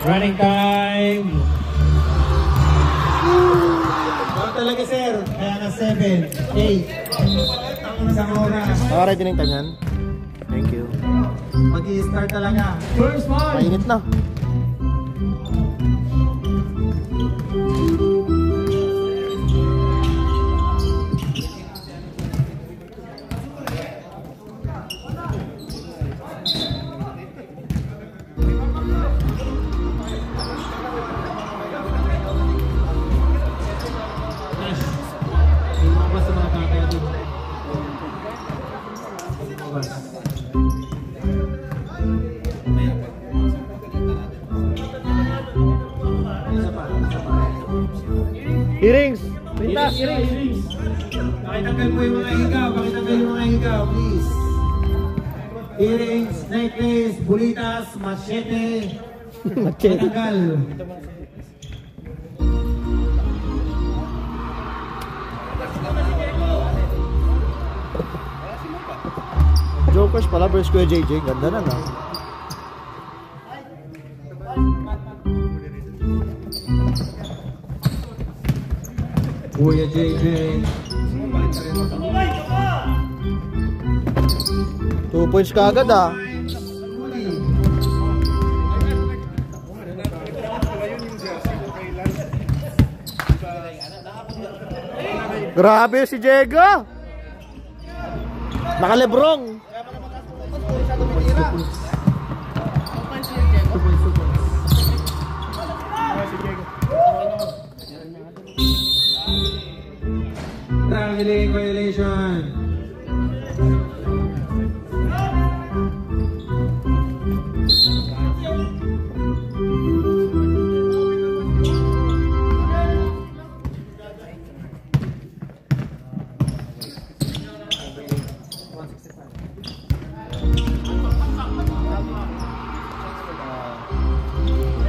Running time. Baka talaga sir. Kaya nga 7, 8. Isang oras. Ready na yung tanyan. Thank you. Mag-i-start talaga. First one. Mainit na. Earrings! Pintas! Earrings! Pakitanggal mo yung mga higaw. Pakitanggal yung mga higaw, please. Earrings, necklace, bulitas, machete. Pakitanggal. Jokers pala versus Kuya JJ. Ganda na na. Kuya JJ. 2 points ka agad ah. Grabe si Diego. Nakalebrong. Traveling violation.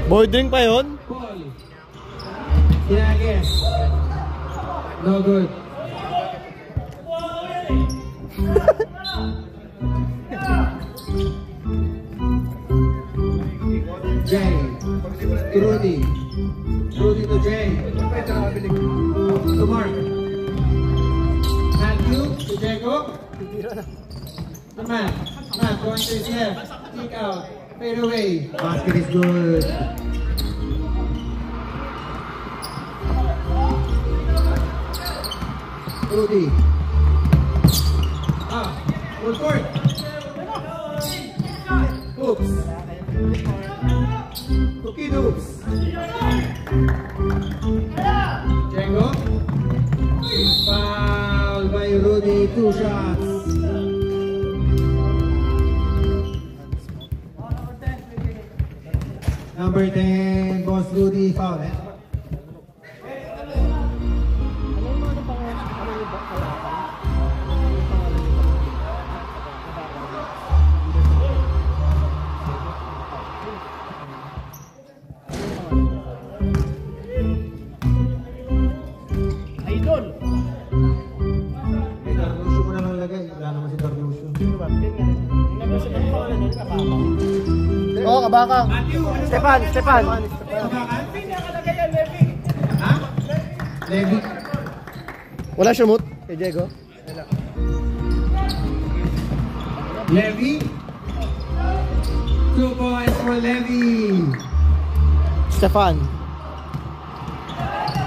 Boy drink pa yun? Tinagas. No good. Jay. Rudy. Rudy to Jay. To Mark. Matthew to Diego. To Matt. Matt going to his left. Kick out. Fade away. Basket is good. Rudy. Full court. Hoops. Cookie hoops. Diego. Foul by Rudy. 2 shots. Number 10, Boss Rudy, foul. Idol. Darlusyo mo na lang lagay. Wala naman si Darlusyo. Oo, kabakang. Stefan. Kabakan? Ha? Levi. Wala shoot kay Diego. Levi. 2 points for Levi. Stefan.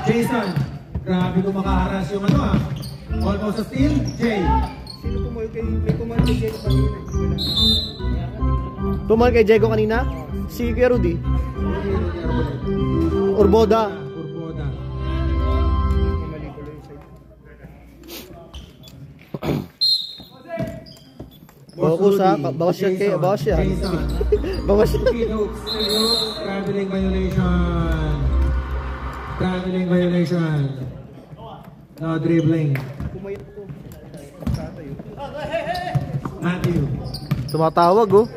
Jason. Grabe kung makaharas yung ano ah. Almost a steal. Jay. Sino pumal kay Diego kanina? Tumal kay Diego kanina? Si Kuya Rudy. Urboda. Urboda. Bawas ha. Bawas siya kay. Bawas siya. Jason. Bawas siya. Traveling violation. Traveling violation. No dribbling. Matthew. Tumatawag oh.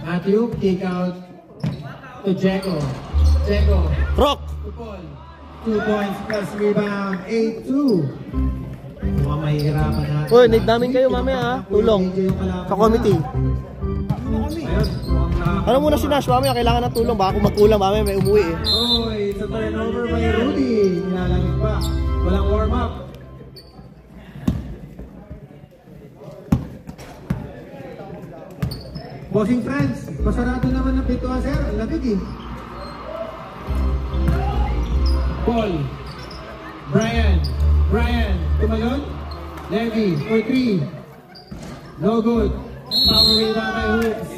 Matthew, kick out to Diego. Diego. Rock. To Paul. 2 points plus rebound. 8-2. mahihirapan natin. Uy, need namin kayo mamaya ha. Tulong. Sa committee. Ayun, Ano muna si Nash mamaya? Kailangan ng tulong. Baka kung magkulang mamaya may umuwi eh. Uy, it's a turnover by Rudy. Nilalangit pa. Walang warm up. Bossing friends, pasarado naman ng pintuan, sir. Ang lamig eh. Paul. Brian. Tumalon. Levy for 3. No good. Power rebound by Hoops.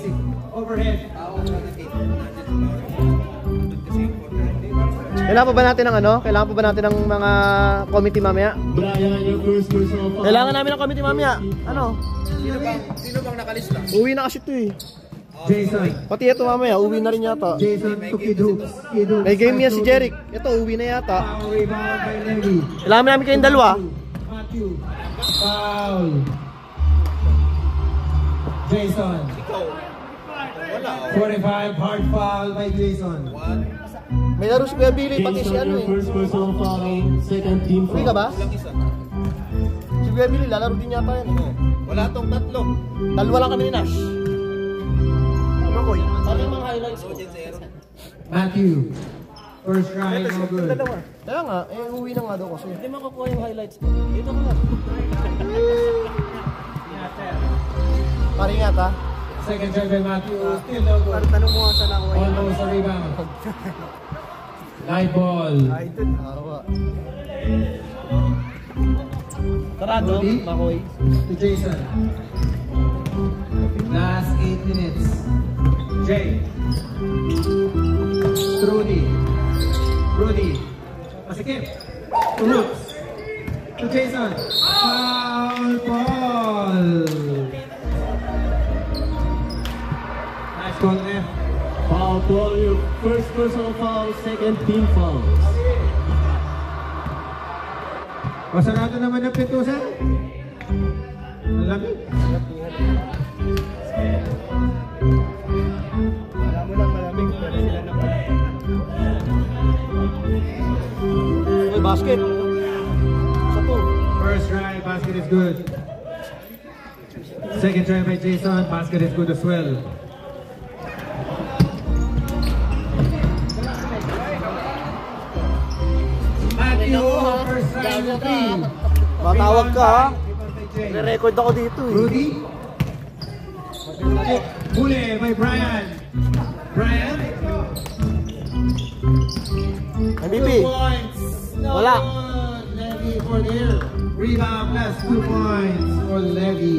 Overhead. Kailangan pa ba natin ng ano? Kailangan pa ba natin ng mga committee mamaya? Brian, your first personal foul. Kailangan namin ng committee mamaya. Ano? Sino bang nakalista? Uwi na kasi ito eh. Jason. Pati ito mamaya, uwi na rin yata. Jason to Kid Hoops. Kid Hoops. May game yan si Jeric. Ito, uwi na yata. Power rebound by Levy. Kailangan namin kayong dalawa. Matthew. Foul. Jason. 45, hard foul by Jason. May laro si Kuya Billy, pati si Jason, ano your eh. first personal foul. Second team Uwi ka foul. ba? Si Kuya Billy, lalaro din yata yan eh. Wala tong tatlo. Dalawa lang kami ni Nash. Ano ko eh? Saan yung mga highlights ko? Matthew. First try, no good. Kaya nga, eh uwi na nga daw kasi. Hindi makukuha yung highlights ko. Dito ko na. Paringat ha? Second try by Matthew. Still no good. Tanong mo saan ako. Almost a rebound. Live ball. Arawa. Tarado, Rudy. Makoy. To Jason. Last 8 minutes. Jay. Rudy. Masikip. To Hoops. To Jason. Foul ball. Nice call there. Foul ball, your first personal foul. Second team foul. Pasarado naman ang pintusan. Ang lamig. Wala mo lang malamig. Pero sila naman. Uy, basket. Sa to. First try, basket is good. Second try by Jason, basket is good as well. Matthew, first try, Rudy. Matawag ka ha. Rebound by Jay. Re-record ako dito eh. Rudy. Huli by Brian. MVP. 2 points. No Wala. good. Levy for the air. Rebound plus 2 points for Levy.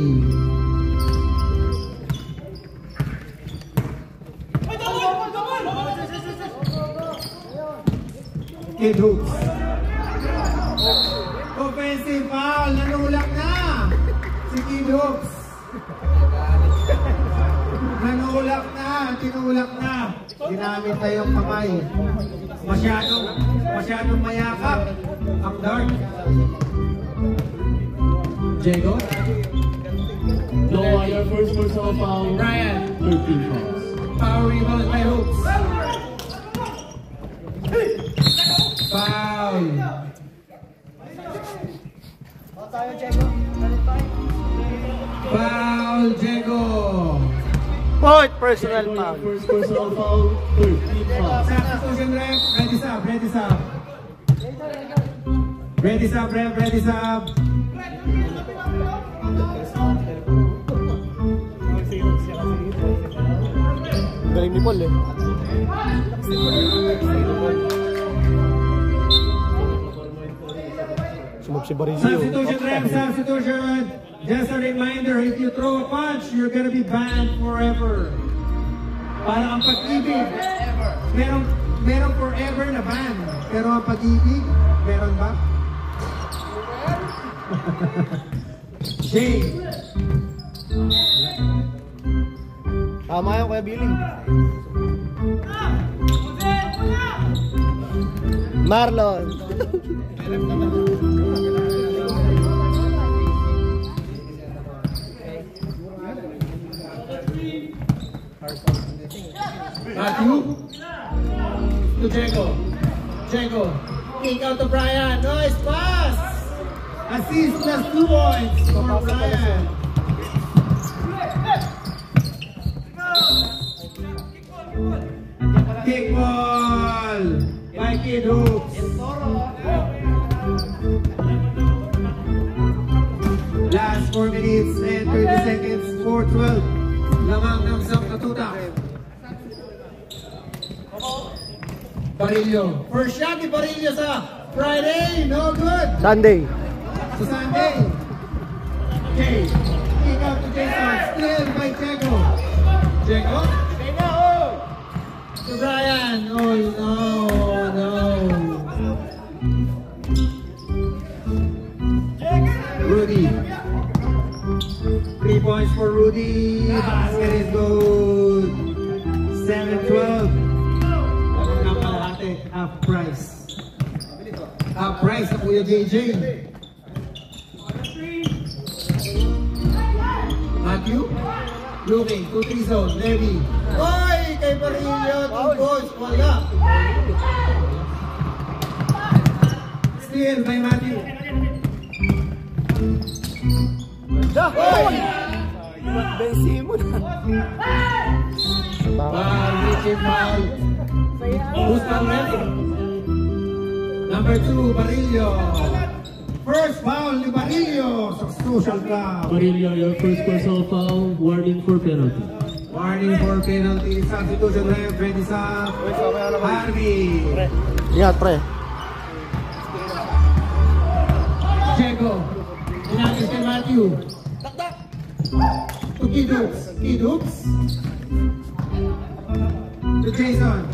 Kid Hoops. Offensive foul. Nanulak na. Si Kid Hoops. Nanulak na. Tinulak na. Ginamit na yung kamay. Masyadong mayakap. Ang dart. Diego. Noah, your first personal foul. Brian. 13 fouls. Power rebound by Hoops. Foul. Foul, Diego. Point personal Your foul. first personal foul. 13 fouls. Substitution ref. Ready sub. Ready sub. Galing ni Paul eh. Sumog si Barizio. Substitution ref. Substitution. Just a reminder, if you throw a punch, you're gonna be banned forever. Para ang pag-ibig. Merong forever na ban. Pero ang pag-ibig, meron ba? Jay. Tama yun, Kuya Billy. Marlon. Matthew. To Diego. Kick out to Brian. Nice pass. Assist plus 2 points for Brian. Kick ball by Kid Hoops. Last 4 minutes and 30 seconds, 4-12. Lamang ng isang katutak. Barillo. First shot ni Barillo sa Friday, no good. Sunday. Sa Sunday. Okay. Kick out to Jason. Still by Checo. Checo. To Brian. Oh no, no. Rudy. 3 points for Rudy. Basket is good. 7-12. Half price. Half price na Kuya JJ. Matthew. Looking. 2-3 zone. Levy. Oy! Kay Barillo. 2 points. Wala. Steal by Matthew. Oy! Ben Simon. Richard foul. Who's foul ready? Number 2, Barillo. First foul ni Barillo sa social foul. Barillo, your first personal foul. Warning for penalty. Warning for penalty. Substitution ref. Ready sa Harvey. Ingat, pre. Checo. Inagis kay Matthew. To Kid Hoops. Kid Hoops. To Jason.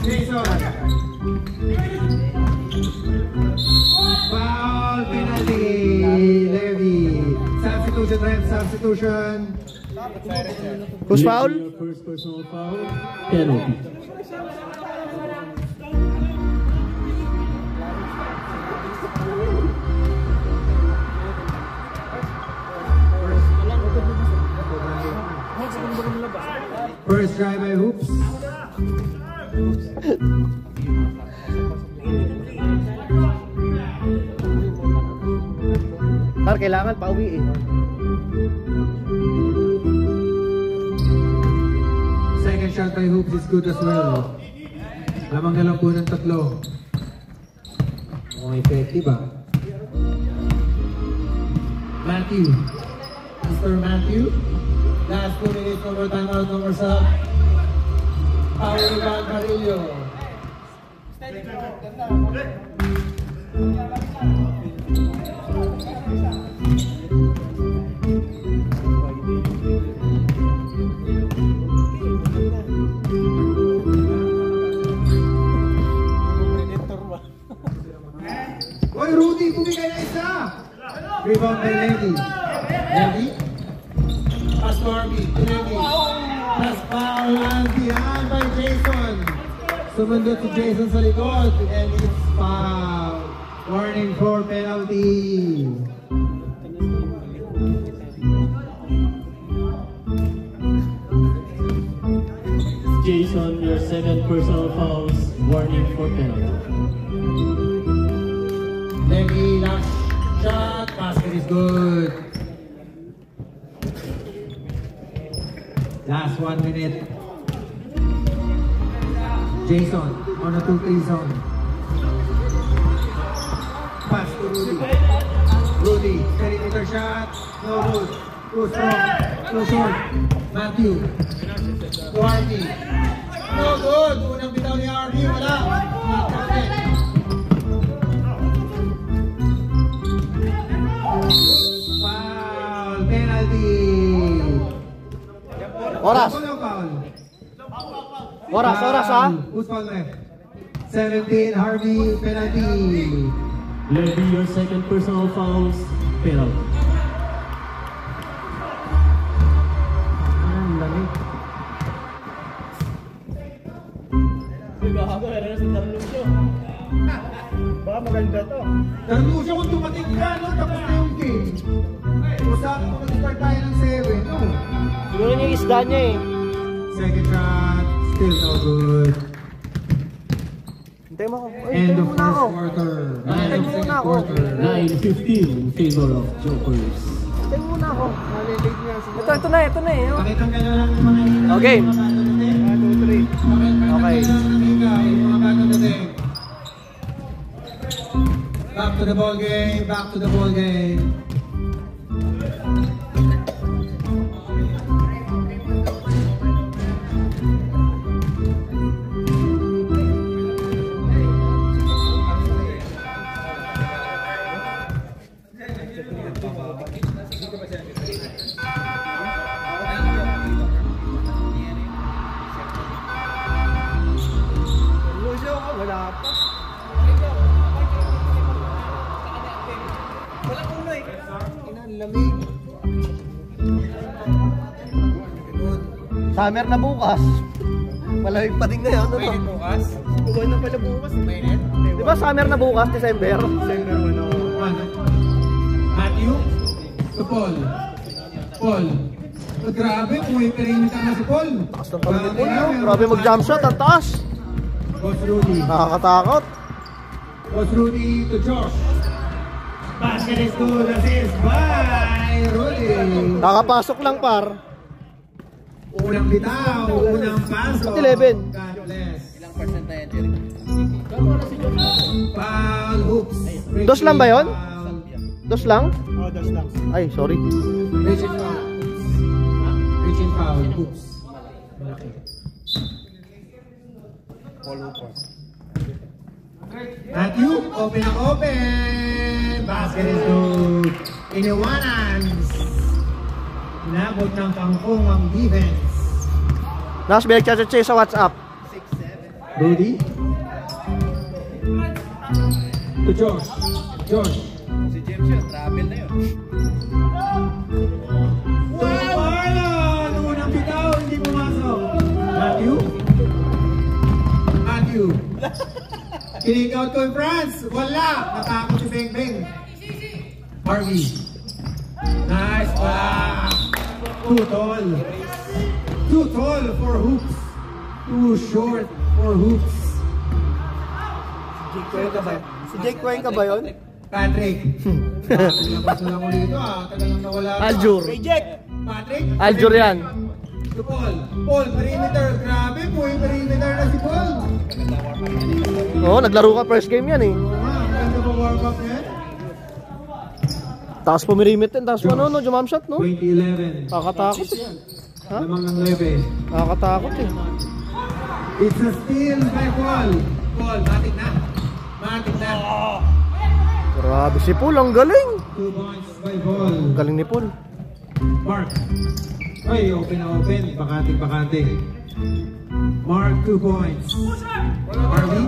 Jason. Foul penalty. Levy. Substitution ref. Substitution. Who's foul? Your first personal foul. Penalty. First try by Hoops. Par, kailangan pauwi eh. Second shot by Hoops is good as well. Lamang na lang po ng 3. Mukhang effective ah. Matthew. Mr. Matthew. Last 2 minutes, number timeout, number sub. Power rebound, Barillo. Oy, Rudy, bumigay na isa! Rebound by Levy. Levy? Pass to Harvey. Levy. Pass foul and behind by Jason. Sumundot si Jason sa likod. And it's foul. Warning for penalty. Jason, your second personal fouls. Warning for penalty. Levy, last shot. Basket is good. Last 1 minute. Jason on a 2-3 zone. Pass to Rudy. Rudy, perimeter shot. No good. Too strong. Too short. Matthew. To Harvey. No good. Unang bitaw ni Harvey. Wala. Foul. Penalty. Oras. Oras ha. Who's foul left? 17, Harvey, penalty. Levy, your second personal fouls. Penalty. Ang lamig. Baka maganda to. Tarlusya kung tumating ka, no? Tapos na yung game. Usapan mo mag-start tayo ng 7, no? Siguro yung isda niya eh. Second shot, still no good. Hintay mo ako. Ay, And hintay the mo muna ako. first quarter. Hintay mo muna ako. 9-15 in favor of Jokers. Hintay mo muna ako. Ito na eh. Oh. Pakitang ka na lang yung mga hina. Okay. 1, 2, 3. Okay. Mga bagong dating. Back to the ball game. Back to the ball game. Wala pa. Walang ulo eh. Lamig. Summer na bukas. Malamig pa din ngayon. Ano to? Bukas? Buwan na pala bukas. Mainit? Di ba summer na bukas, December? December 1. Matthew to Paul. Paul. Oh, grabe, pumipirinita na si Paul. Taas ng pala ni Paul, no? Grabe mag-jump shot, ang taas. Boss Rudy. Nakakatakot. Boss Rudy to Josh. Basket is good. Assist by Rudy. Nakapasok lang par. Unang bitaw, unang pasok. 11. God bless. Ilang percent na yan, Jerry? Foul, hoops. Dos lang ba yun? Foul. Dos lang? Oh, dos lang. Ay, sorry. Reach and foul. Reach and foul, hoops. Malaki. Matthew, open ang open. Basket is good. Iniwanan. Inabot ng kangkong ang defense. Nas, may nagchat-chat sa WhatsApp. Rudy. To Josh. Josh. Si James yun, travel na yun. Marlon! Unang bitaw, hindi pumasok. Matthew. Matthew. Kick out ko yung France. Wala. Natakot si Beng Beng. Harvey. Nice block. Too tall. Too tall for hoops. Too short for hoops. Si Jake Quain ka ba yun? Patrick. Labas na lang ko dito tagal lang nawala. Aljur. Patrick. Aljur yan. To Paul. Paul, perimeter. Grabe po yung perimeter na si Paul. Oo, naglaro ka first game yan eh. Ang ganda pa warm up niya. Taas pumirimit din. Taas mo no, jump shot no? 2011. Nakakatakot eh. Ha? Lamang ng lebe. Nakakatakot eh. It's a steal by Paul. Paul, matik na. Matik na. Grabe si Paul, ang galing. 2 points by Paul. Galing ni Paul. Mark. Ay, open na open. Bakante. Mark, 2 points. Harvey.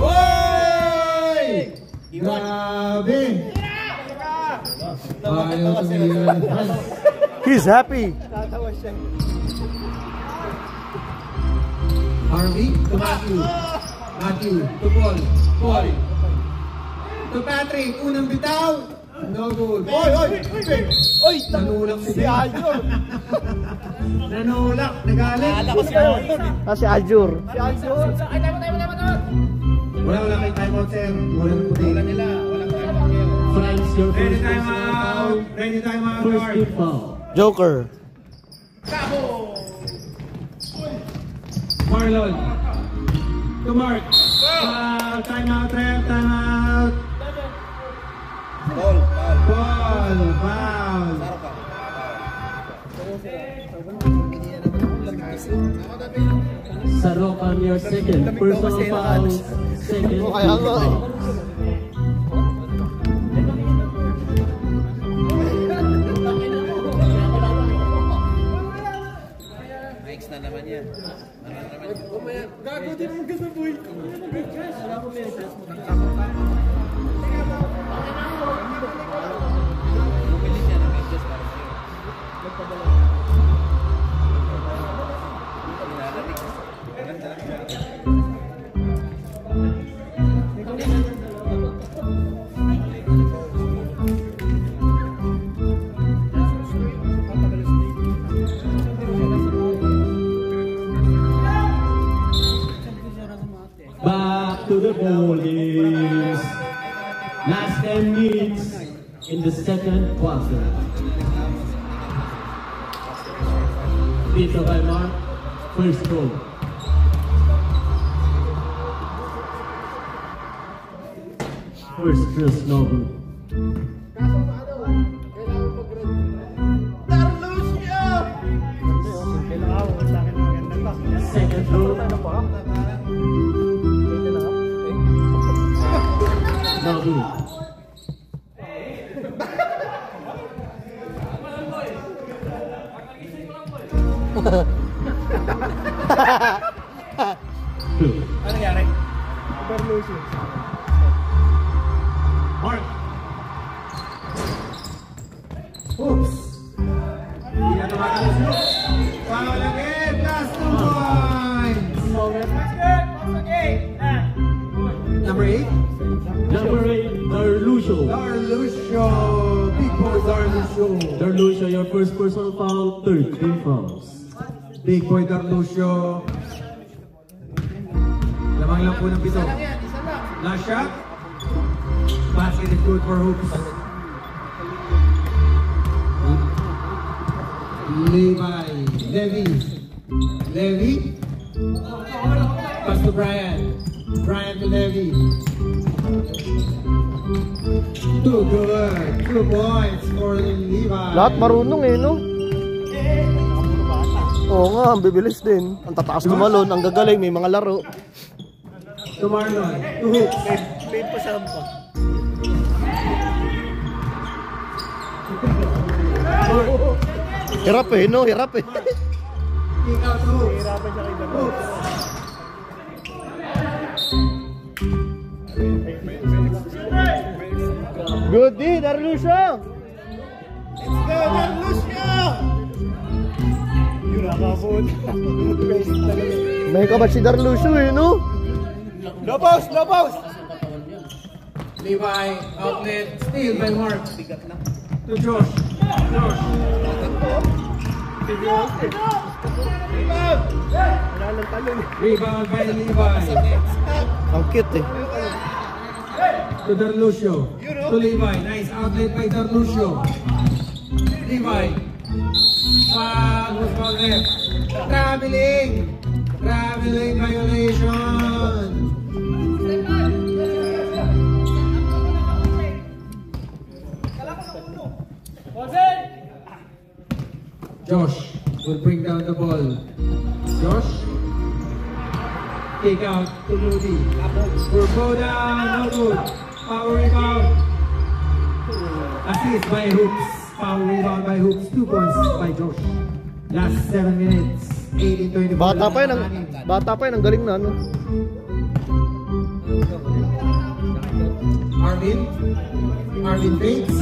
Oy! Grabe! Ayaw tumigil. He's happy. Harvey to Matthew. Matthew to Paul. Paul. To Patrick. Unang bitaw. No good. Oy! Nanulak si Aljur. Nanulak. Nagalit. Si Aljur. Wala kay timeout, sir. Walang puti. France, your Ready first time personal out. foul. Ready time out. First Guard. team foul. Joker. Marlon. To Mark. Time out, ref. Time out. Ball. Ball. Foul. Sarokan, your second personal foul. Second team Kaya nga eh. foul. Next na naman yan. Bumili niya ng medyas para sa'yo. Nilalamig. Last 10 minutes in the second quarter. Dito by Mark, first goal. First novel. Second goal. Novel. Ano nangyari? Mark. Oops. Hindi na tumatalas. Foul again. Plus 2 points. Number 8. Number 8, Darlucio. Darlucio. Big boy Darlucio. Darlucio, your first personal foul, 13 fouls. Big boy Darlucio. Lamang lang po ng pito. Last shot. Basket is good for hoops. Levy. Pass to Brian. Brian to Levy. Too good. 2 points for Levi. Lahat marunong eh, no? Oo nga, ang bibilis din. Ang tataas tumalon, ang gagaling, may mga laro. To Marlon. 2 hoops. Paid pa sampa. Hirap eh, no? Hirap eh. Kick out to hoops. Hirapan siya kay Dano. Hoops. Good D, Darlucio! Let's go, Darlucio! Yun nakabot. May kabat si Darlucio eh, no? Lobos! Levi, outlet, steal by Mark. To Josh. Rebound by Levi. Ang cute eh. To Darlucio. To Levi. Nice outlet by Darlucio. Levi. Who's called left? Traveling violation. Josh will bring down the ball. Josh. Kick out to Moody. Will go down. No good. Power rebound. Assist by Hoops. Power rebound by Hoops. 2 points by Josh. Last 7 minutes. 18-24. Bata pa yun, ang galing na, no? Arvin Bates.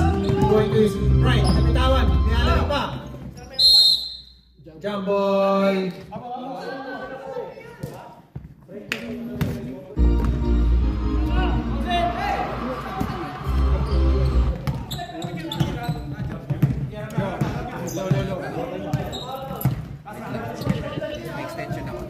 Going to his right. Napitawan. Nialang pa. Jump ball. Extension ako.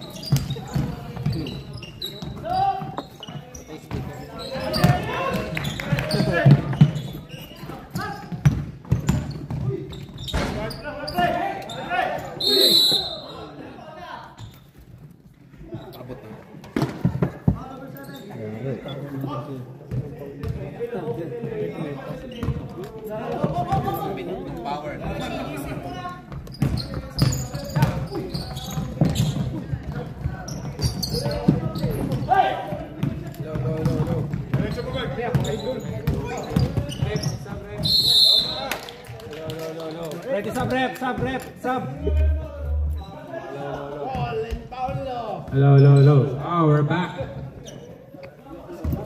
Power. Ready, sub. Hello. Oh, we're back.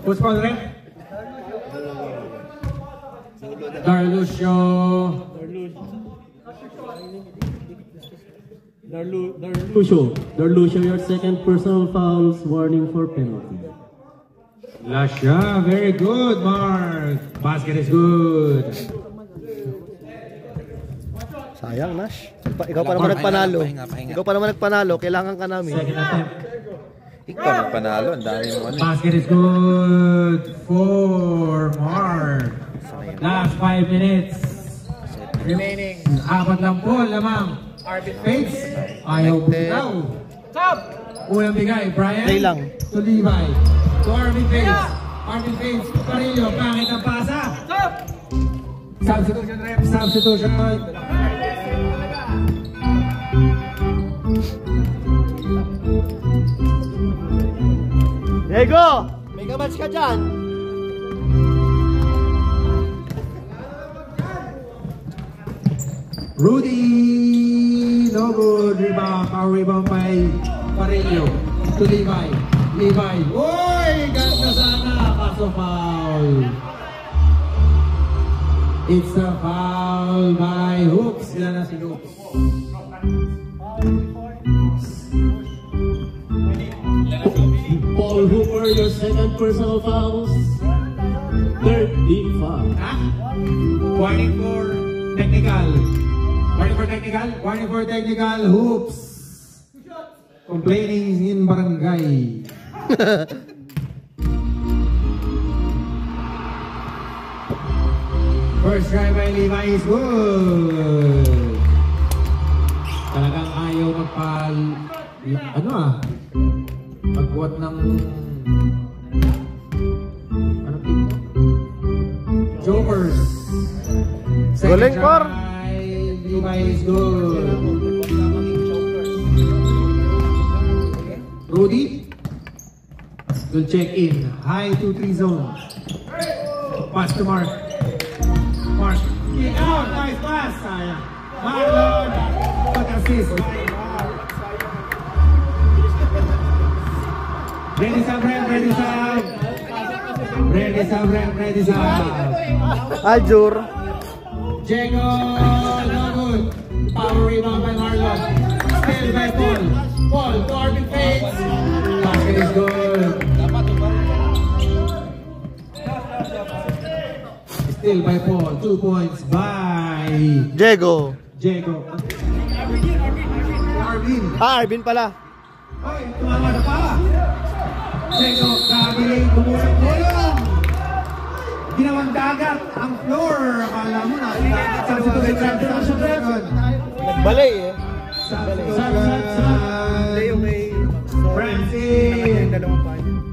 Who's called rep? Darlucio. Darlucio, your second personal fouls, warning for penalty. Lasha, very good, Mark. Basket is good. Sayang, Nash. Ikaw pa naman nagpanalo. Pahinga. Ikaw pa naman nagpanalo, kailangan ka namin. Second attempt. Ikaw nagpanalo, ang dami mo ano. Basket is good for Mark. Last 5 minutes. Remaining. Apat lang po lamang. Fates. Ayaw bitaw. Stop! Unang bigay, Brian. Play lang. To Levi. To Arvin Fates. Arvin Fates. Parillo. Pangit ang pasa. Stop! Substitution rep. Substitution. Diego! Mega match ka dyan! Rudy! No good. Rebound. Power rebound by Parillo. To Levi. Levi. Uy! Ganda sana. Kaso foul. It's a foul by Hoops. Sila na si Hoops. Paul Hooper, your second personal fouls. Third team foul. Warning for technical. Warning for technical. Warning for technical. Hoops. Complaining in barangay. First try by Levi is good. Talagang ayaw magpal... Ano magbuhat ng... Ano dito? Jokers. Galing, Cor. Levi is good. Rudy. Will check in. High 2-3 zone. Pass to Mark. Mark. Kick out. Nice pass. Sayang. Marlon. Pag-assist. Ready sub, ready sub. Ready sub, ready sub. Aljur. Diego, no good. Power rebound by Marlon. Still by Paul. Paul, to Arvin Fates. Basket is good. Still by Paul. 2 points by Diego. Diego. Arvin. Arvin pala. Hoy, tumama na pa. Diego, kagaling, bumusok mo yun. Ginawang dagat ang floor. Akala mo na. Substitution. Balay eh. Substitution. Francis.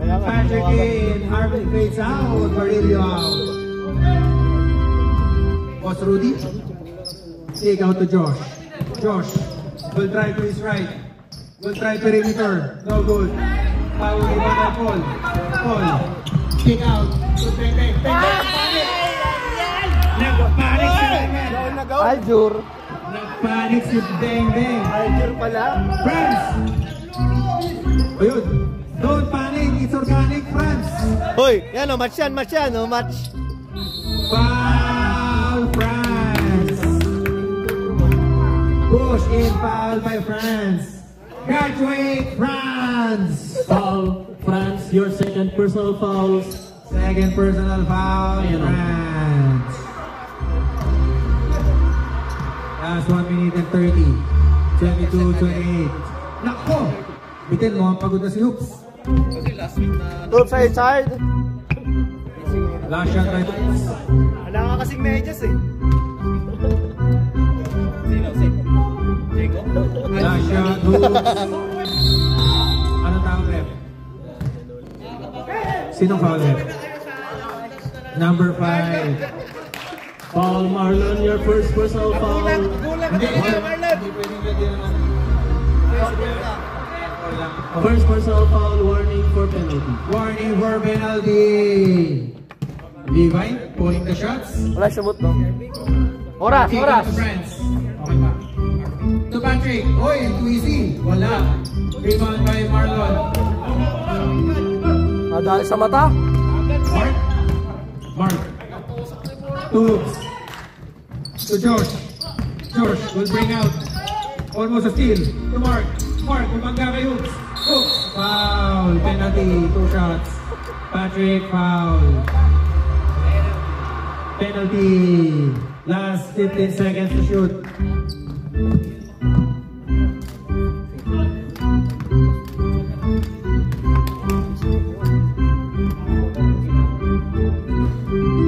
Patrick in. Arvin Fates out. Parillo out. Boss Rudy. Take out to Josh. Josh will try to his right. Will try perimeter. No good. Power rebound by Paul. Paul. Kick out. Bang, bang, bang, bang. Nagpanik si Bang. Aljur. Nagpanik si Bang Bang. Aljur pala. France. Ayun. Don't panic. It's organic, France. Hoy, yan o, match yan, o, match. Foul, France. Push in foul by France. Graduate, France. Foul, France, your second personal fouls. Second personal foul, France. Last 1 minute and 30. 22-28. Nako! Bitin mo, pagod na si Hoops. Kasi last week na... Hoops side. Last shot by Hoops. Wala nga kasing medyas eh. Sino? Diego? Last shot, Hoops. Anong tawag rep? Sinong foul rep? Number 5. Paul Marlon, your first personal foul. Hindi pwedeng lagyan naman. First personal foul, warning for penalty. Warning for penalty. Levi, pulling the shots. Wala sumot, no? Oras, Kick oras. out to France. Okay pa. To Patrick. Oy, too easy. Wala. Rebound by Marlon. Dahil sa mata. Mark. Mark. To Hoops. To Josh. Josh will bring out. Almost a steal. To Mark. Mark, bumangga kay Hoops. Hoops. Foul. Penalty. 2 shots. Patrick, foul. Penalty. Last 15 seconds to shoot.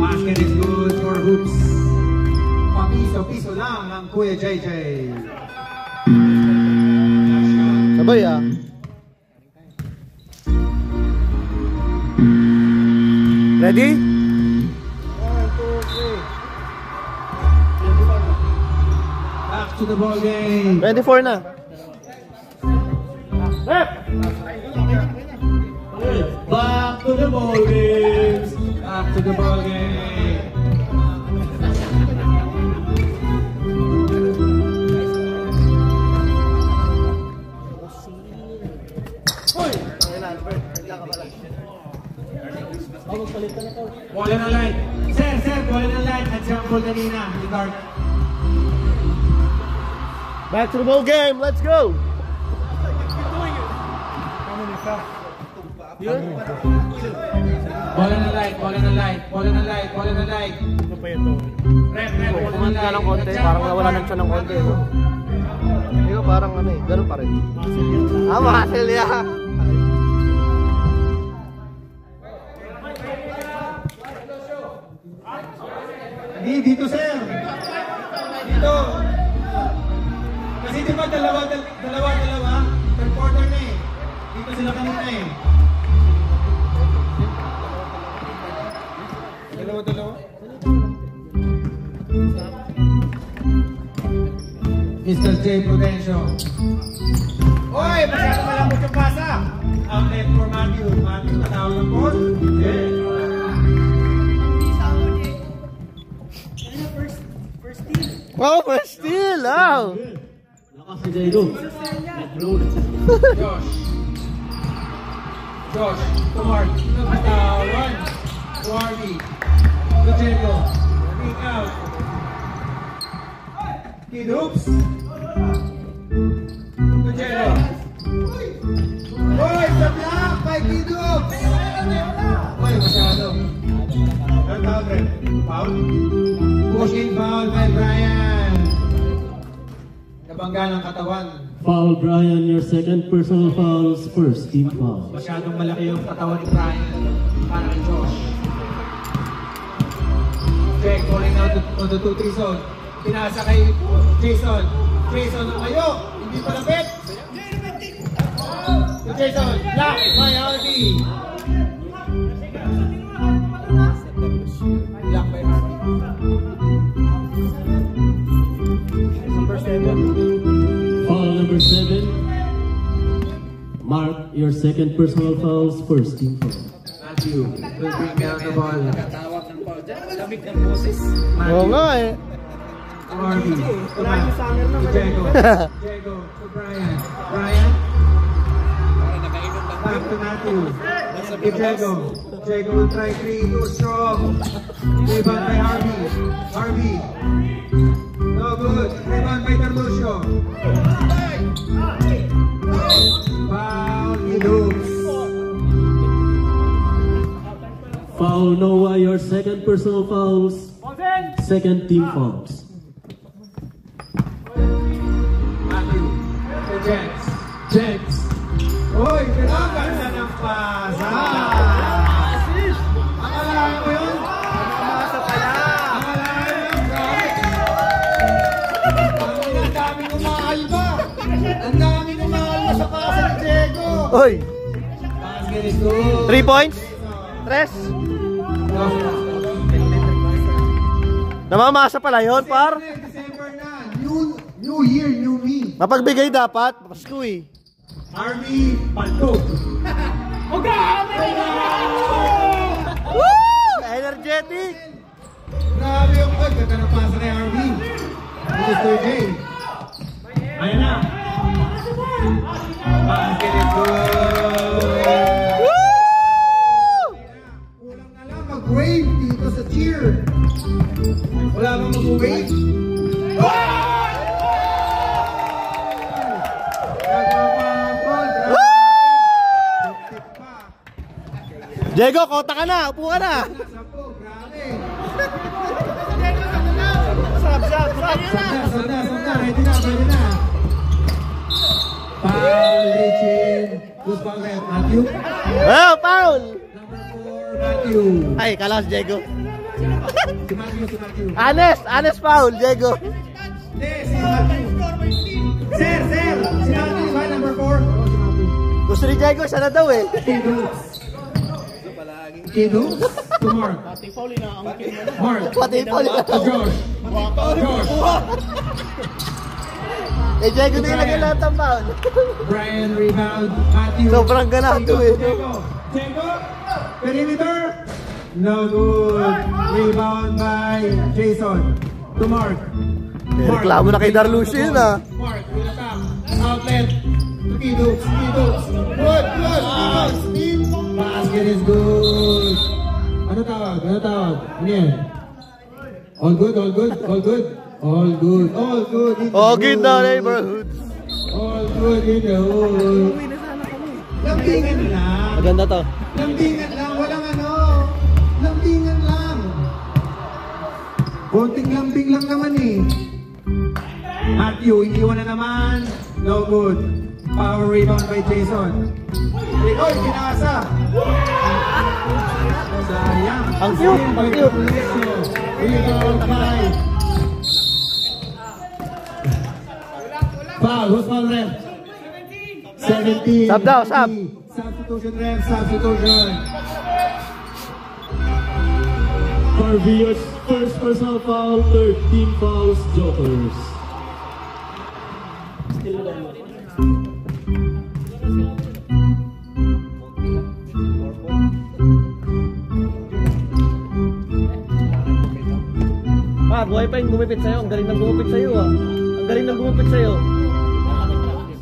Basket is good for Hoops. piso lang ang Kuya JJ. Sabay ah. Ready? 1, 2, 3. Back to the ball game. 24 na. Back to the ball games. Back to the ball game. Bola ng light. Sir, bola ng light. Example kanina. Regard. Back to the ball game. Let's go. Bola ng light. Bola ng light. Bola ng light. Bola ng light. Ano pa ito? Rep, bola ng Kumanta light. ng konti. Parang nawala ng siya ng konti. No? Hindi ko parang ano eh. Ganun pa rin. Muscle yan. Dito sir. Dito. Kasi di ba dalawa. Third quarter na eh. Dito sila kanina eh. Dalawa. Mr. J. Prudencio. Oy! Masyado malambot yung pasa. Outlet for Matthew. Matthew, natawag ng ball. Oh, first steal. Oh. Lakas si Diego. Josh, to Mark, one, to Harvey, to Diego, kick out, Kid Hoops, to Diego, oy, sa block by Kid Hoops, oy, masyado, foul, pushing foul by Brian, nabangga ng katawan. Foul, Brian. Your second personal fouls. First team foul. Masyadong malaki yung katawan ni Brian para kay Josh. Check, calling out on the 2-3 zone. Pinasa kay Jason. Jason, ang kayo. Hindi palapit. To Jason. Block by Harvey. Block by Harvey. Number 7. Foul number 7. Mark, your second personal fouls. First team foul. Matthew will bring down the ball. Tawag ng foul dyan. Lamig ng boses. Oo nga eh. To Harvey. To Matt. To Diego. Diego. To Brian. Brian. Para nakainom lang. Back to Matthew. To Diego. Diego will try 3, too strong. Rebound by Harvey. Harvey. No good. Rebound by Carlucio. Foul. He looks. Foul, Noah. Your second personal fouls. Second team fouls. Matthew. To Jets. Jets. Uy, kailangan na ng pasa. Akalain mo yun? Pasa pala. Akalain mo yun? Ang daming umahal ba? Ang daming umahal ba sa pasa ni Diego? Oy. Basket is good. 3 points. 3. Namamasa pala yun, par. December na. New year, new me. Mapagbigay dapat. Pasko eh. Army Pantok. Woo! Energetic. Grabe yung pag. Ganda ng pasa kay Army. Mr. J. Ayan na. Basket is good. Kulang na lang mag-wave dito sa cheer. Wala bang mag-wave? Diego, kota ka na. Upo ka na. Sanda, ready na. Foul, Richie. Who's foul left? Matthew? Oh, foul. Number 4, Matthew. Ay, kala si Diego. Si Matthew. Honest foul, Diego. Hindi, si Matthew. Sir, si Matthew ba, number 4? Gusto ni Diego, siya na daw eh. Kido? To Mark. Mark. Pati foul. To Josh. Eh, Diego na ilagay lahat ang foul. Brian, rebound. Matthew. Sobrang ganado eh. Diego. Perimeter. No good. Rebound by Jason. To Mark. Reklamo na kay Darlucio yun ah. Mark, with attack. Outlet. To Kido. Good. Steve. Basket is good. Ano tawag? Ano yan? All good. All good na neighborhood. All good in the hood. Lambingan lang. Maganda to. Lambingan lang. Walang ano. Lambingan lang. Konting lambing lang naman eh. Matthew, iniwan na naman. No good. Power rebound by Jason. Oy, kinasa. Sayang. Ang cute. Rebound by. Foul. Who's foul ref? 17. Sub daw, sub. Substitution ref. Substitution. For viewers, first personal foul, third team fouls, Jokers. Buhay pa yung gumipit sa'yo. Ang galing ng gumipit sa'yo ah. Ang galing ng gumipit sa'yo.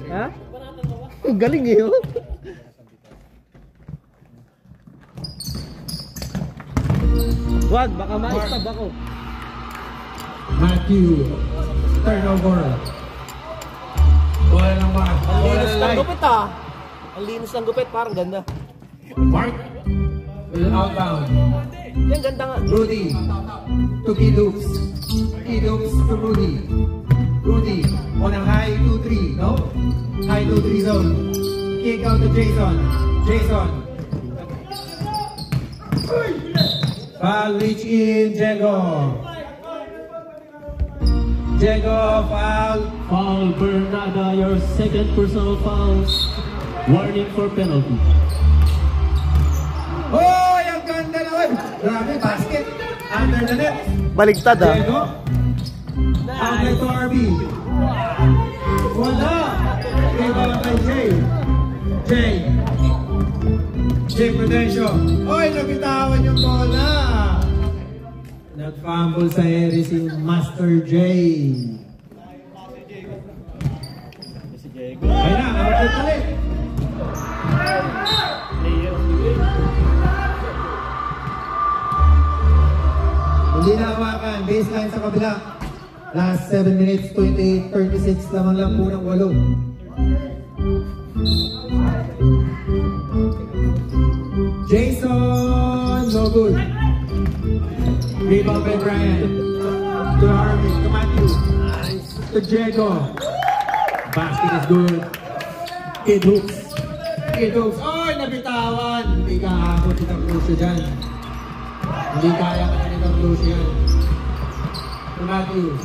Ha? Ang galing eh oh. Wag, baka ma-stab ako. Matthew. Turnover. Bola ng Mark. Ang linis ng gupit ah. Ang linis ng gupit, parang ganda. Mark. Will outbound. Yan, ganda nga. Rudy. To Kidux. Kidux to Rudy. Rudy. On a high 2-3. No? High 2-3 zone. Kick out to Jason. Foul reach in. Diego foul. Foul, Bernada, your second personal fouls. Warning for penalty. Oh, ang ganda naman. Grabe, basket. Under the net. Baligtad ah. Diego. Outlet to RB. Wala. Rebound by Jay Prudencio. Oy, nabitawan yung bola. Nag-fumble sa area si Master J. Ayun na, outlet ulit. Hindi na hawakan. Baseline sa kabila. Last 7 minutes, 28-36 lamang lang po ng 8. Jason, no good. Rebound by Brian. To Harvey, to Matthew. To Diego. Basket is good. Kid hooks. Oh, nabitawan. Hindi kahapon si Tarlusio dyan. Hindi kaya ka ni Tarlusio yan. To Matthew,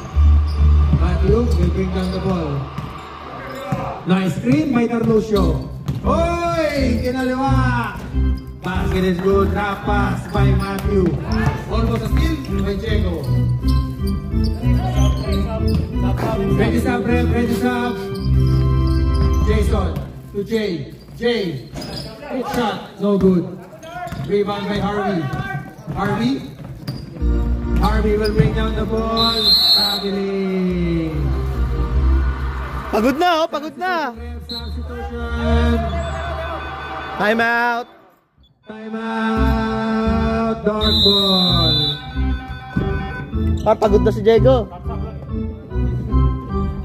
will bring down the ball. Nice screen by Tarlusio. Oy! Kinaliwa! Basket is good. Drop pass by Matthew. Almost a steal by Diego. Ready sub, ref. Ready sub. Jason to Jay. Quick shot. No good. Rebound by Harvey will bring down the ball. Traveling. Pagod na. Substitution. Time out. Dark ball. Pagod na si Diego.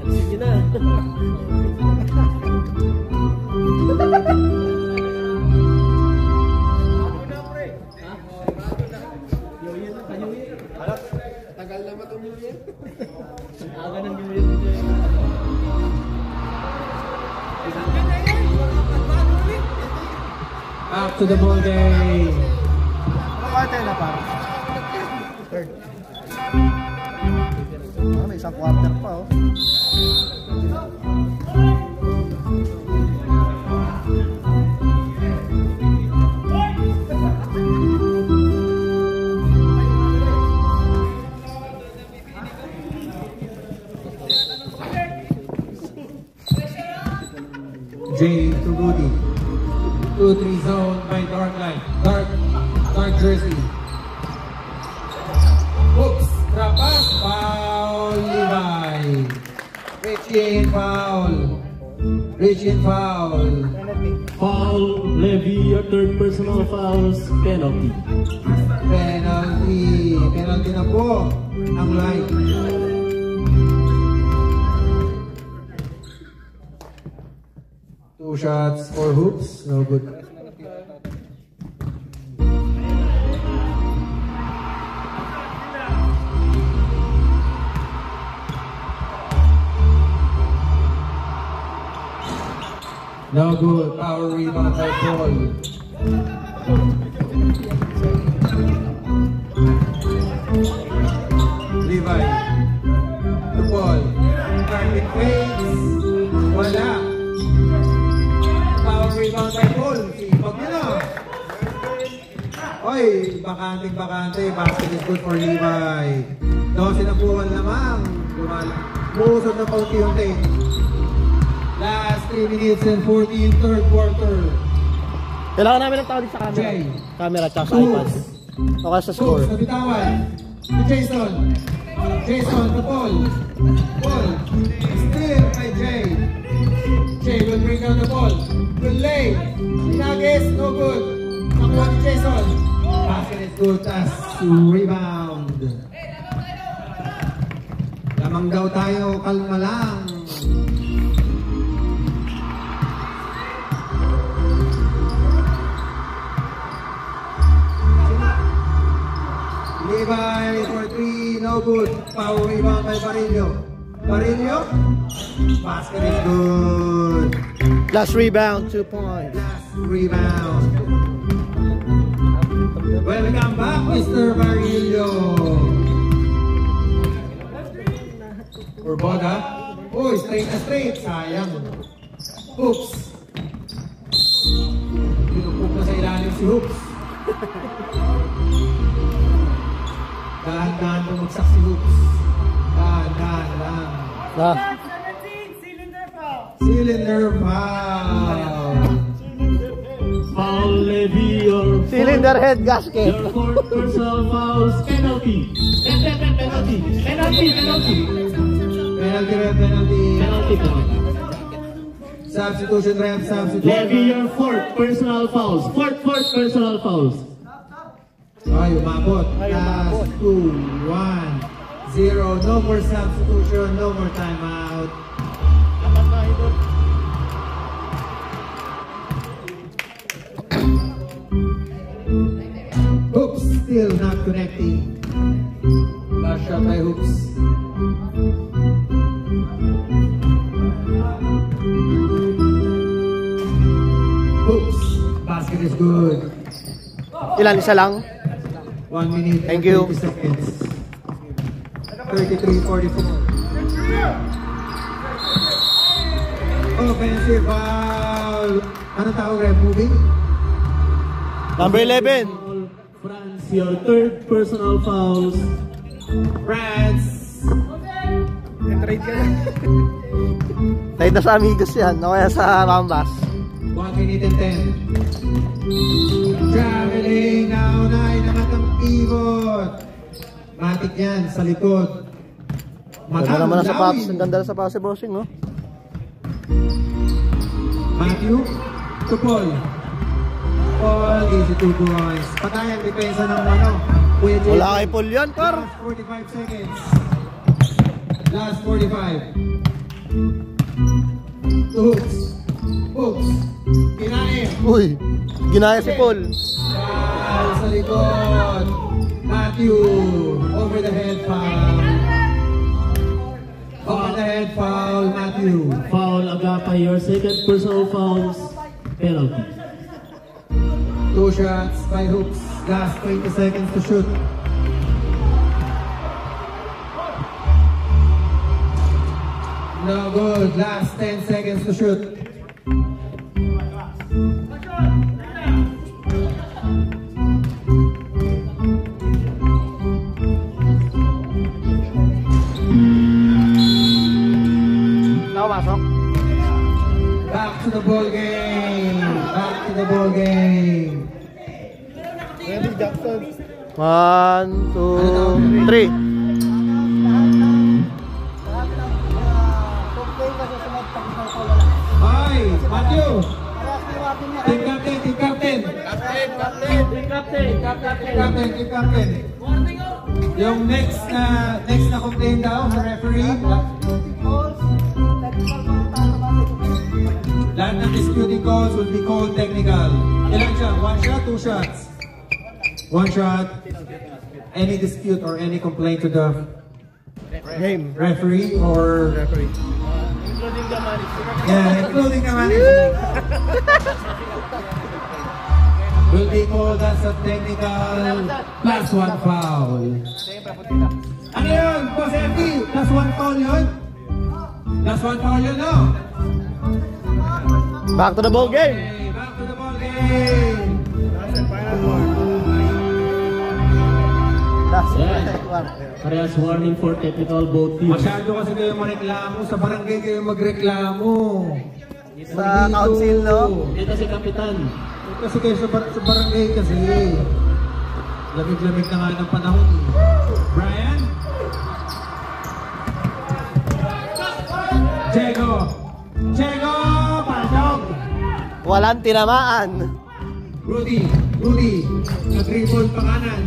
Sige na. Tagal na matulog yan. Aga ng New Year. Up to the ball game. Third. May isang quarter pa, oh. Jay to Rudy. 2-3 zone by Dark Light. Dark jersey. Hooks. Trapas. Foul. Levi. Richie foul. Richie foul. Foul, Levy, your third personal fouls, penalty. Penalty. Penalty na po. Ang light. Two shots for Hoops. No good. No good. Power rebound by Paul. Levi. To Paul. Target fades. Wala. Power rebound by Paul. Sipag nyo na. Oy, bakante. Basket is good for Levi. 12 na buwan lamang. Musod na paunti-unti. Last 3 minutes and 14, third quarter. Kailangan namin ng tao sa camera. Jay. Camera tsaka sa iPad. Okay sa score. Hoops, nabitawan. To Jason. Jason to Paul. Paul. Still by Jay. Jay will bring down the ball. Will lay. Inagis, no good. Nakuha ni Jason. Basket is good as rebound. Lamang daw tayo, kalma lang. Levi for 3, no good. Power rebound by Barillo. Basket is good. Last rebound, 2 points. Last rebound. Welcome back, Mr. Barillo. For Boga. Oh, straight na straight. Sayang. Hoops. Pinupok na sa ilalim si Hoops. Dahan-dahan bumagsak si Hoops. Dahan-dahan lang. Cylinder foul. Foul, Levy, your Cylinder head gasket. your fourth personal fouls, penalty. Penalty. Substitution ref, Levy, your fourth personal fouls. Fourth personal fouls. Ay, umabot. Last 2, 1, 0. No more substitution, no more timeout. Hoops still not connecting. Last shot by Hoops. Hoops. Basket is good. Ilan? Isa lang? 1 minute and Thank you. 30 seconds. 33-44. Offensive foul. Ano tawag, ref? Moving? Number 11. France, your third personal fouls. France. Tayo na sa Amigos yan. O kaya sa Rambas. 1 minute and 10. Traveling, naunay naman ang pivot. Matik yan sa likod. Ganda naman ang sapatos. Ang ganda ng sapatos si Bossing, no? Matthew to Paul. Paul gives it 2 points. Patayang depensa ng ano. Kuya Jay. Wala kay Paul yan, par. Last 45 seconds. Last 45. Hoops. Kinain. Uy, ginaya si Paul. Foul sa likod. Matthew. Over the head foul. Over the head foul, Matthew. Foul, Agapa, your second personal fouls, penalty. 2 shots by Hoops. Last 20 seconds to shoot. No good. Last 10 seconds to shoot. Nakapasok. Back to the ball game. Back to the ball game. Randy Jackson. 1, 2, 3. Hi, Matthew. Team captain, team captain. Team captain. Yung next na complaint daw sa referee. Lahat ng disputing calls will be called technical. Ilan siya? 1 shot, 2 shots? 1 shot. Any dispute or any complaint to the Game. referee or Referee. Including the manager. yeah, including the manager. Will be called as a technical plus 1 foul. Ano yun? Boss FD, plus 1 foul yun? Plus 1 foul yun, no? Back to the ball game. Okay, back to the ball game. That's the final one. Parehas warning for technical both teams. Masyado kasi kayo mareklamo. Sa barangay kayo magreklamo. Sa council, no? Dito si Kapitan. Kasi kayo sa barangay kasi. Lamig-lamig na nga ng panahon. Brian? Diego! Diego! Pasok! Walang tinamaan. Rudy! Nag-dribble pa kanan.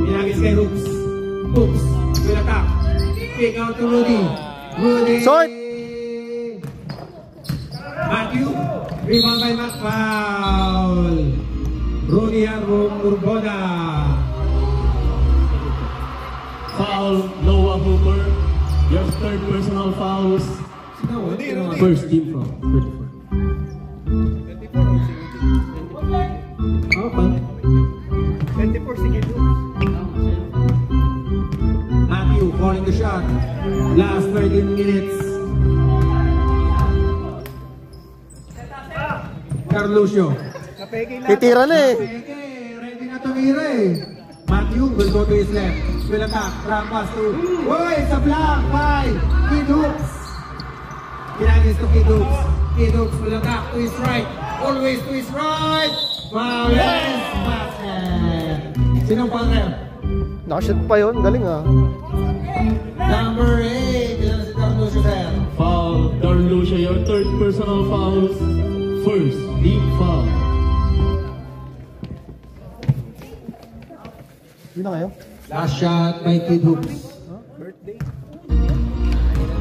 Pinagis kay Hoops. Hoops! Will attack. Kick out to Rudy. Short! Matthew! Rebound by Matt. Foul! Rudy Urbona. Foul, Noah Hooper. Your third personal fouls. First team foul. 24 sige. Matthew calling the shot. Last 13 minutes. Carluccio. Titira na eh. Ready na tumira eh. Matthew will go to his left. Will attack. Drop pass to. Uy! Sa block by Kid Hoops. Pinagis to Kid Hoops. Kid Hoops will attack to his right. Always to his right. Wow! Yes! Basket! Sinong partner? Nakashoot pa yun. Galing ah. Number 8. Ilan si Carluccio there? Foul, Darlucia, your third personal fouls. First team foul. Yun na kayo. Last shot by Kid Hoops.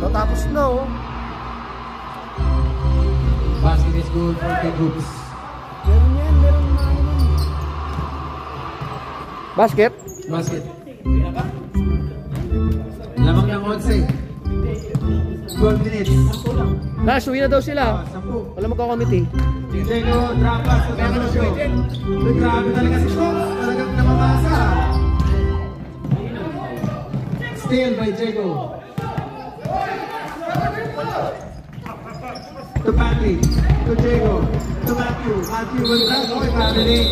Natapos na oh. Basket is good for Kid Hoops. Basket. Basket. Lamang ng 11. 12 minutes. Last, uwi na daw sila. 10. Wala magkakomiti. Diego, drop pass to Carluccio. Grabe talaga si Shops. Talagang namamasa. Steal by Diego. To Patrick. To Diego. To Matthew. Matthew will drop. Okay, traveling.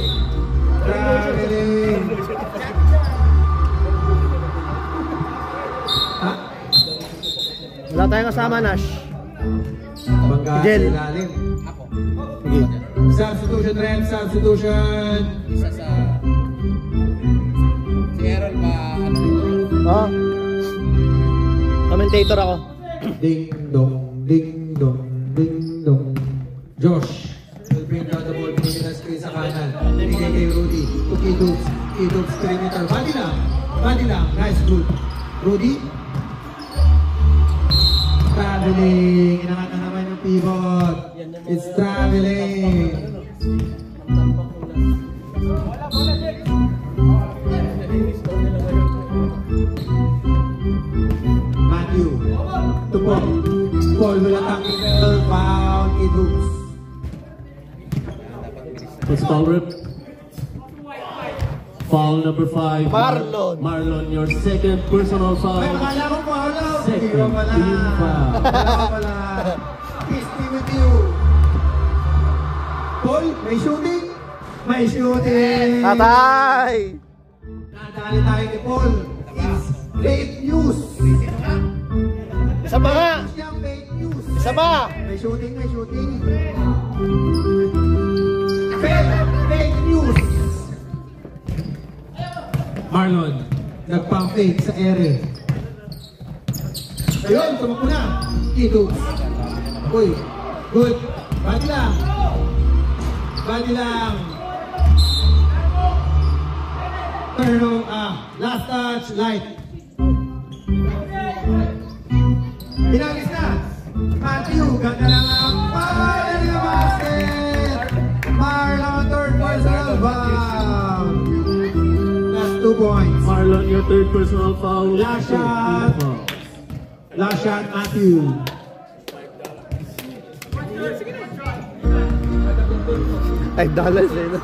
Traveling. Ha? Wala tayong kasama, Nash. Bangga sa Gel. ilalim. Substitution, Ren. Substitution. Isa sa... Si Aaron ba, ano? Oh. Commentator ako. Ding dong, ding dong, ding dong. Josh will bring down the ball. Pinigil na screen sa kanan. Pinigil kay Rudy. To Kidoops. Kidoops perimeter. Body lang. Body lang. Nice, good. Rudy. Traveling. Inangat na naman yung pivot. It's traveling. Matthew. To Paul. Paul will attack middle. Foul. Kidoops. First foul rip. Foul number 5. Marlon. Marlon, your second personal foul. Ay, makala ko foul. Zero pala. team foul. Wala pala. Peace be with you. Paul, may shooting? May shooting. Tatay! Nadali tayo ni Paul. It's fake news. Isa pa nga! Siyang fake news. Isa pa! May shooting, may shooting. Fake news. Marlon, nagpang-fake sa ere. Ayun, tumakbo na. Ito. Uy, good. Bati lang. Bati lang. Turn last touch, light. Pinalis na. Matthew, ganda lang ang pala ng basket. Marlon, third personal foul. That's 2 points. Marlon, your third personal foul. Last Team shot. foul. Last shot, Matthew. $5 eh. No?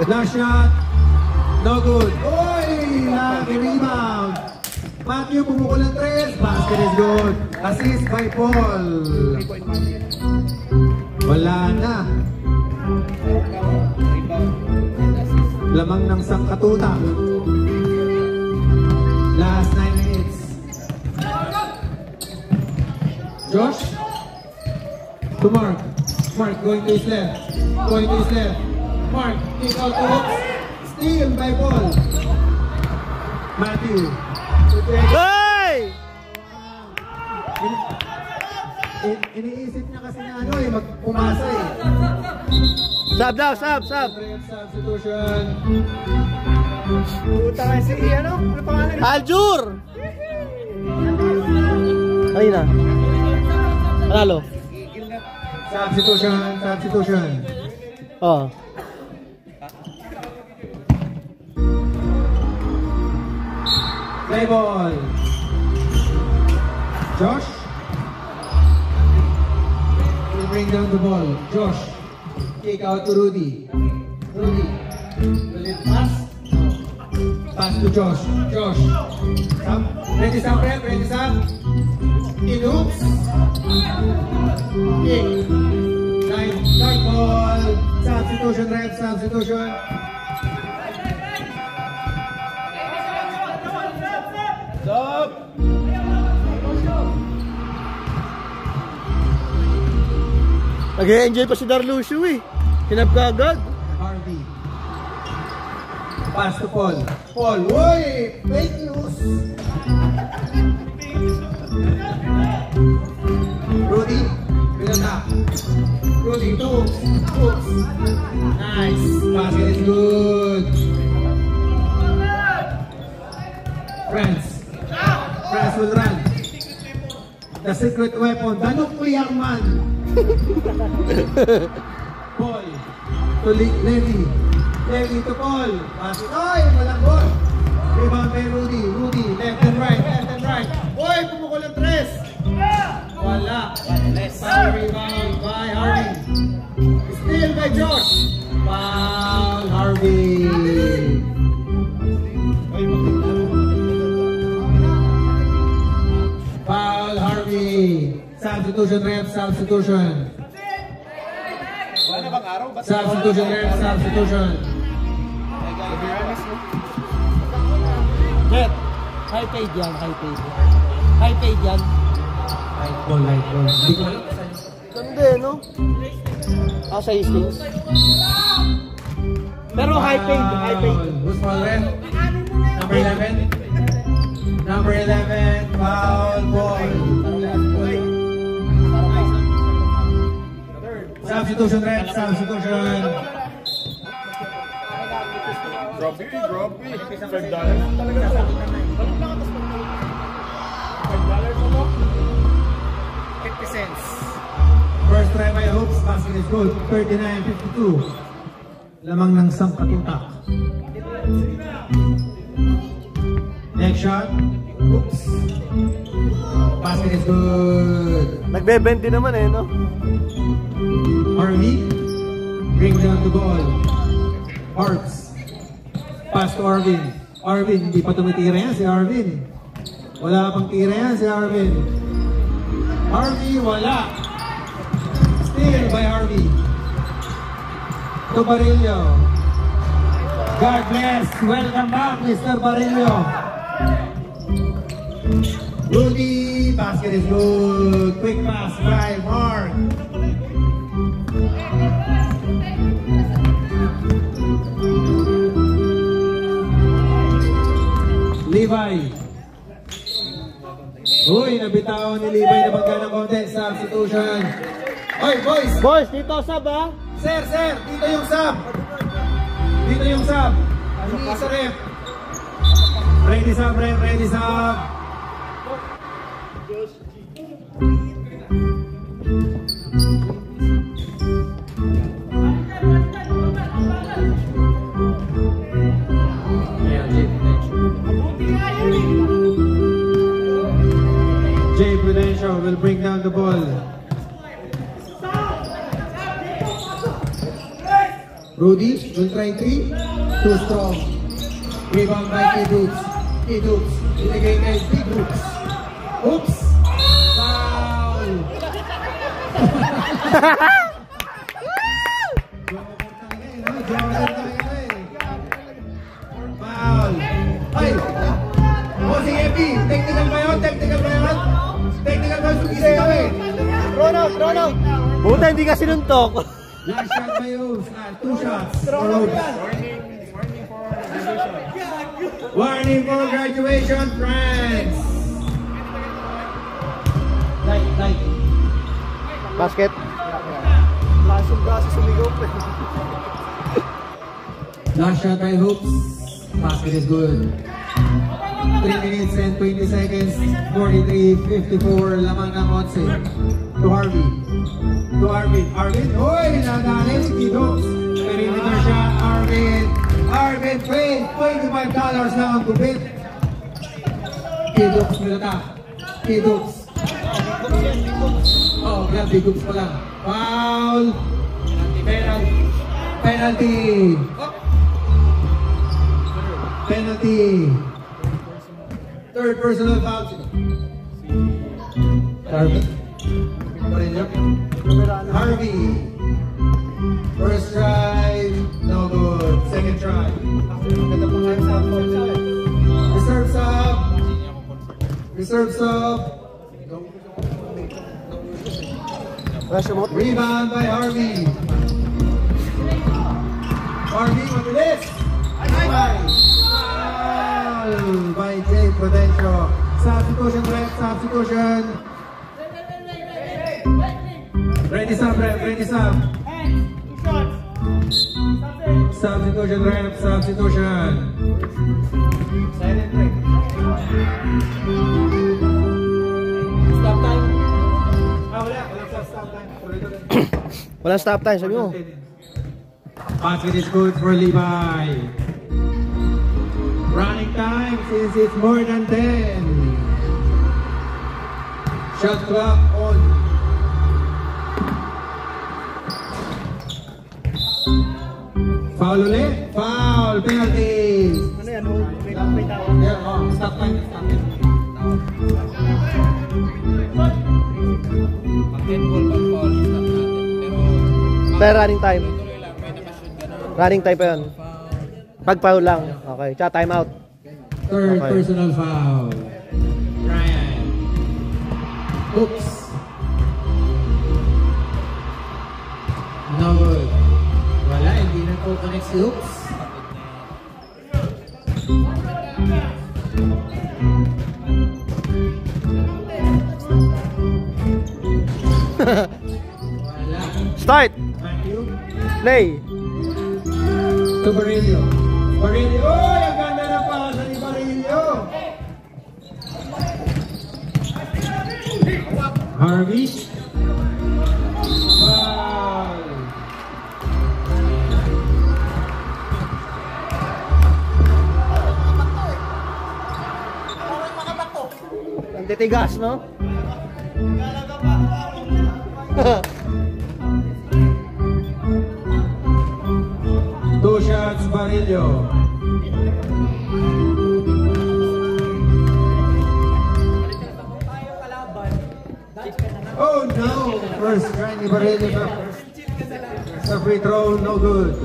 Last shot. No good. Oy! Lucky rebound. Matthew bumukol ng 3. Basket is good. Assist by Paul. Wala na. Lamang ng sangkatutak. Last 9 minutes. Josh. To Mark. Mark going to his left. Going to his left. Mark. Kick out to hooks. Steal by Paul. Matthew. Hey! Iniisip niya kasi na ano eh, magpumasa eh. Sab daw, sab! Substitution. Puta nga si ano? Ano pangalan? Aljur! Ay na. Panalo. Substitution. Oh. Play ball. Josh. Will bring down the ball. Josh. Kick out to Rudy. Rudy. Will it pass? Pass to Josh. Josh. Sam. Ready, Sam, rep. Ready, Sam. In hooks. Kick. Nice ball. Substitution, rep. Substitution. Stop! Nag-enjoy pa si Darlusio eh. Hinap ka agad. Harvey. Pass to Paul. Paul, woy! Fake news! Rudy, pinata. Rudy, two. Hooks. Nice. Basket is good. France. France will run. The secret weapon, the nuclear man. Paul to Levy. Levy to Paul. Pass it. Ay, walang ball. Rebound by Rudy. Rudy, left and right, left and right. Boy, pumukul ang 3. Wala. Foul rebound by Harvey. Steal by Josh. Foul Harvey. Foul Harvey. Substitution ref, substitution. Wala na bang araw? Ba't Substitution ref, substitution. Jet, high paid yan, high paid. High paid yan. Light ball, light ball. Hindi ko alam. Ganda eh, no? Sa Hastings. Pero high paid, high paid. Who's foul ref? Number 11. Number 11, foul ball. Substitution ref, substitution. Droppy. $5. mo? 50 cents. First try by Hoops, basket is good. 39-52. Lamang ng sangkatutak. Next shot. Hoops. Basket is good. Nagbe-bend din naman eh, no? Harvey. Bring down the ball. Harps. Pass to Arvin. Arvin, hindi pa tumitira yan si Arvin. Wala pang tira yan si Arvin. Harvey, wala. Steal by Harvey. To Barillo. God bless. Welcome back, Mr. Barillo. Rudy, basket is good. Quick pass by Mark. Levi. Uy, nabitawan ni Levi na magka ng konti. Substitution. Oy, boys! Boys, dito sub ha? Sir, dito yung sub. Dito yung sub. Hindi isa rep. Ready sub, ready sub. Jay Prudential will bring down the ball. Rudy will try 3. Too strong. Rebound by K-Dukes. K-Dukes. Iligay kay Big Dukes. Oops! Foul! Foul! Ay! O si Epi! Technical ba yun? Technical ba yun? Technical ba yun? Sugisi kami! Run out! Buta, hindi ka sinuntok. Last shot by Oaks. 2 shots. Warning for graduation, friends. Light. Basket. Lasong braso sumigaw. Last shot by Hoops. Basket is good. 3 minutes and 20 seconds. 43-54. Lamang ng 11. To Harvey. To Arvin. Oy! Nadali si Hoops. Perimeter shot. Arvin, wait! $25 lang ang gupit. K-Dukes nilata. K-Dukes. Oh, yeah, Big Hoops pa lang. Foul! Penalty! Penalty! Third personal foul. Harvey. First try, no good. Second try. Reserve sub. Rebound by Harvey. Harvey, mabilis. Foul by Jay Prudential. Substitution, ref, substitution. Ready sub, ref, ready sub. Substitution, ref, substitution. Silent break. Stop time. Walang stop time, sabi mo. Basket is good for Levi. Running time since it's more than 10. Shot clock on. Foul ulit. Foul. Penalties. Ano yan? May tawag. Yeah, oh, stop time. Stop time. Pag-10-ball, pag-foul, stop natin. Pero running time. Running time pa yun. Pag-foul lang. Okay. Tsaka time out. Third Okay. personal foul. Ryan. Oops. No good. Wala, hindi na po connect si Oops. Wala. Start! Matthew. Play! To Barillo. Barillo. Oy, ang ganda na pasa ni Barillo. Harvey. Foul. Ang titigas, no? Two shots, Barillo. Oh no! First try ni Barreto sa free throw, no good.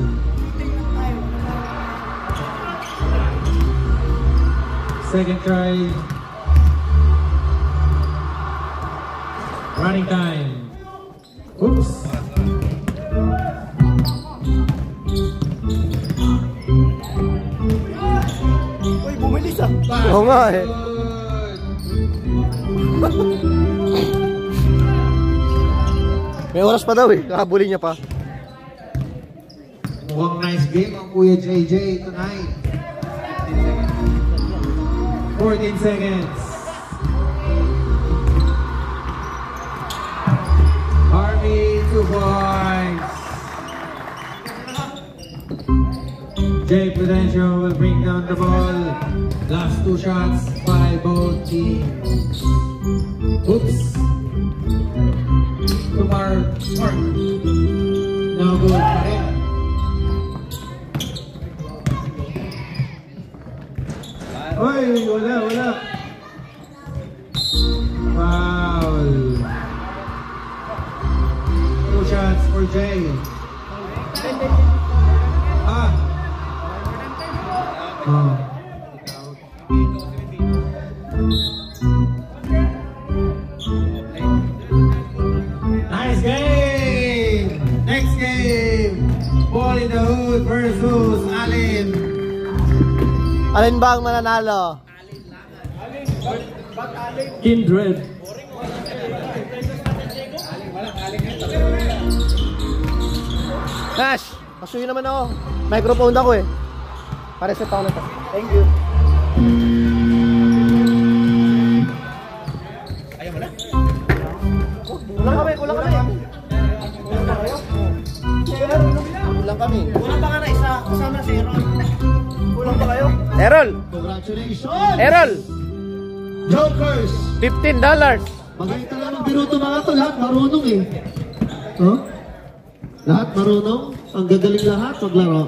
Second try. Running time. Oops. Uy, bumilis ah. Oo nga eh. May oras pa daw eh. Kakabuli niya pa. Mukhang nice game ang Kuya JJ tonight. 14 seconds. Army 2 points. Jay Prudential will bring down the ball. Last 2 shots by both teams. Oops. To Mark. No good for him. Oy, wala. Foul. 2 shots for Jay. Oh. Nice game! Next game! Ball in the Hood versus Alin. Alin ba ang mananalo? Kindred. Nash! Pasuyo naman ako. Microphone ako eh. Pareset ako na to. Thank you. Ayaw mo na? Kulang kami. Kulang kami. Kulang pa nga na isa. Kasama si Errol. Kulang pa kayo? Errol! Congratulations! Errol! Jokers! $15. Maganda lang ng biruto mga to. Lahat marunong eh. Huh? Lahat marunong? Ang gagaling lahat maglaro.